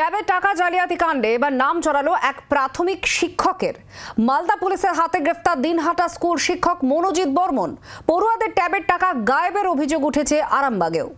ট্যাবে টাকা জালিয়াতি কাণ্ডে এবার নাম চড়ালো এক প্রাথমিক শিক্ষকের। মালদা পুলিশের হাতে গ্রেফতার দিনহাটা স্কুল শিক্ষক মনোজিৎ বর্মন। পড়ুয়াদের ট্যাবের টাকা গায়েবের অভিযোগ উঠেছে আরামবাগেও।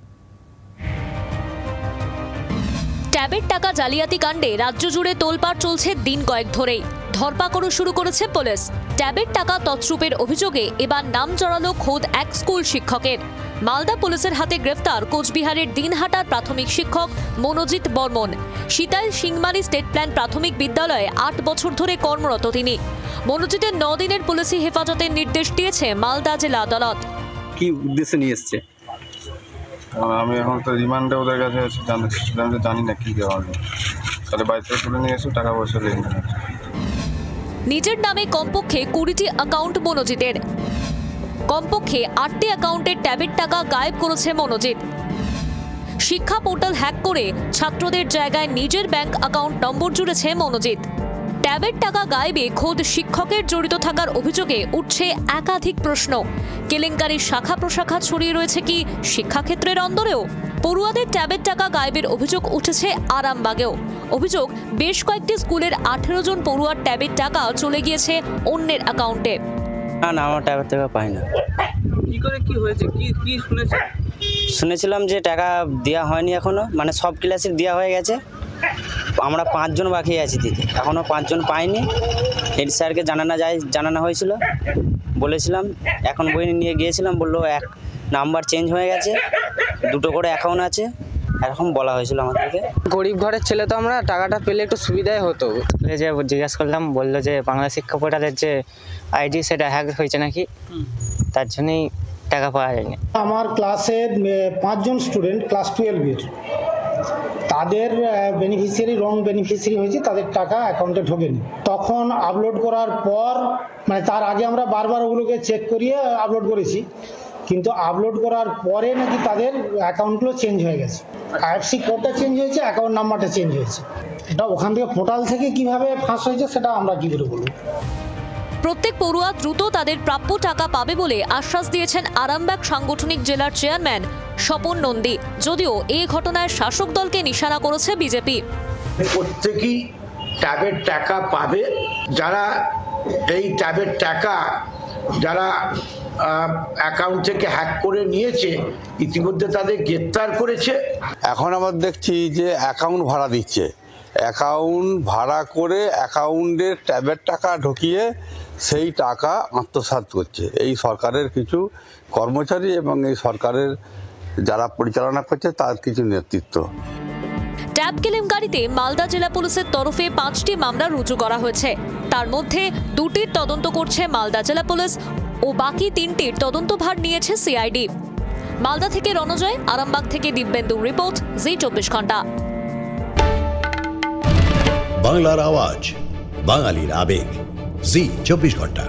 ট্যাবের টাকা জালিয়াতি কাণ্ডে রাজ্য জুড়ে তোলপাড় চলছে দিন কয়েক ধরেই। ধরপাকড়ও শুরু করেছে পুলিশ। ট্যাবের টাকা তছরূপের অভিযোগে এবার নাম চড়ালো খোদ এক স্কুল শিক্ষকের। মালদা পুলিশের হাতে গ্রেফতার কোচবিহারের দিনহাটার প্রাথমিক শিক্ষক মনোজিৎ বর্মন। সিতাইল সিংমারি স্টেট প্ল্যান প্রাথমিক বিদ্যালয়ে 8 বছর ধরে কর্মরত তিনি। মনোজিতের 9 দিনের পুলিশি হেফাজতের নির্দেশ দিয়েছে মালদা জেলা আদালত। কি উদ্দেশ্যে নিয়ে এসছে? আমি এখন তো রিমান্ডে ওদের কাছে আছি, জানি না কি দেওয়া হবে। তাহলে বাড়িতে তুলে নিয়ে এসে টাকা পয়সা লেনদেন। নিজের নামে কমপক্ষে 20টি অ্যাকাউন্ট মনোজিতের। কমপক্ষে 8টি অ্যাকাউন্টের ট্যাবের টাকা গায়েব করেছে মনোজিৎ। শিক্ষা পোর্টাল হ্যাক করে ছাত্রদের জায়গায় নিজের ব্যাংক অ্যাকাউন্ট নম্বর জুড়েছে মনোজিৎ। ট্যাবের টাকা গায়েবে খোদ শিক্ষকের জড়িত থাকার অভিযোগে উঠছে একাধিক প্রশ্ন। কেলেঙ্কারির শাখা প্রশাখা ছড়িয়ে রয়েছে কি শিক্ষাক্ষেত্রের অন্দরেও? পড়ুয়াদের ট্যাবের টাকা গায়েবের অভিযোগ উঠেছে আরামবাগেও। অভিযোগ, বেশ কয়েকটি স্কুলের 18 জন পড়ুয়ার ট্যাবের টাকা চলে গিয়েছে অন্যের অ্যাকাউন্টে। না, আমার ট্যাবের টাকা পাই না। কি করে কি হয়েছে, কি শুনেছেন? শুনেছিলাম যে টাকা দেওয়া হয়নি এখনো, মানে সব ক্লাসে দেওয়া হয়ে গেছে। আমরা 5 জন বাকি আছি দিতে, এখনও 5 জন পাইনি। হেড স্যারকে জানানো হয়েছিল, বলেছিলাম। এখন বই নিয়ে গিয়েছিলাম, বললো এক নাম্বার চেঞ্জ হয়ে গেছে, 2টো করে অ্যাকাউন্ট আছে, এরকম বলা হয়েছিল আমাদেরকে। গরিব ঘরের ছেলে তো আমরা, টাকাটা পেলে একটু সুবিধাই হতো। যে জিজ্ঞাসা করলাম, বললো যে বাংলা শিক্ষা পোর্টালের যে আইডি সেটা হ্যাক হয়েছে নাকি, তার জন্যই টাকা পাওয়া যায়নি। আমার ক্লাসের 5 জন স্টুডেন্ট ক্লাস 12-এর, তাদের বেনিফিশিয়ারি রং বেনিফিশিয়ারি হয়েছে, তাদের টাকা অ্যাকাউন্টে ঢোকেনি। তখন আপলোড করার পর, মানে তার আগে আমরা বারবার ওগুলোকে চেক করিয়ে আপলোড করেছি, কিন্তু আপলোড করার পরে নাকি তাদের অ্যাকাউন্টগুলো চেঞ্জ হয়ে গেছে। আইএফসি কোডটা চেঞ্জ হয়েছে, অ্যাকাউন্ট নাম্বারটা চেঞ্জ হয়েছে। এটা ওখান থেকে পোর্টাল থেকে কিভাবে ফাঁস হয়েছে সেটা আমরা কি করে বলবো। প্রত্যেক পড়ুয়া দ্রুত তাদের প্রাপ্য টাকা পাবে বলে আশ্বাস দিয়েছেন আরামবাগ সাংগঠনিক জেলার চেয়ারম্যান স্বপন নন্দী। যদিও এই ঘটনায় শাসক দলকে নিশানা করেছে বিজেপি। প্রত্যেকেই ট্যাবের টাকা পাবে। যারা এই ট্যাবের টাকা যারা অ্যাকাউন্ট থেকে হ্যাক করে নিয়েছে, ইতিমধ্যে তাদের গ্রেপ্তার করেছে। এখন আমরা দেখছি যে অ্যাকাউন্ট ভাড়া দিচ্ছে, অ্যাকাউন্ট ভাড়া করে অ্যাকাউন্টের ট্যাবের টাকা ঢুকিয়ে সেই টাকা আত্মসাৎ করছে এই সরকারের কিছু কর্মচারী এবং এই সরকারের যারা পরিচালনা করছে তার কিছু নেতৃত্ব। ট্যাব কেলেঙ্কারিতে মালদা জেলা পুলিশের তরফে 5টি মামলা রুজু করা হয়েছে। তার মধ্যে 2টির তদন্ত করছে মালদা জেলা পুলিশ ও বাকি 3টির তদন্তভার নিয়েছে সিআইডি। মালদা থেকে রণজয়, আরামবাগ থেকে দিব্যেন্দু রিপোর্ট, জি 24 ঘন্টা। বাংলার আওয়াজ, বাঙালির আবেগ, জি 24 ঘন্টা।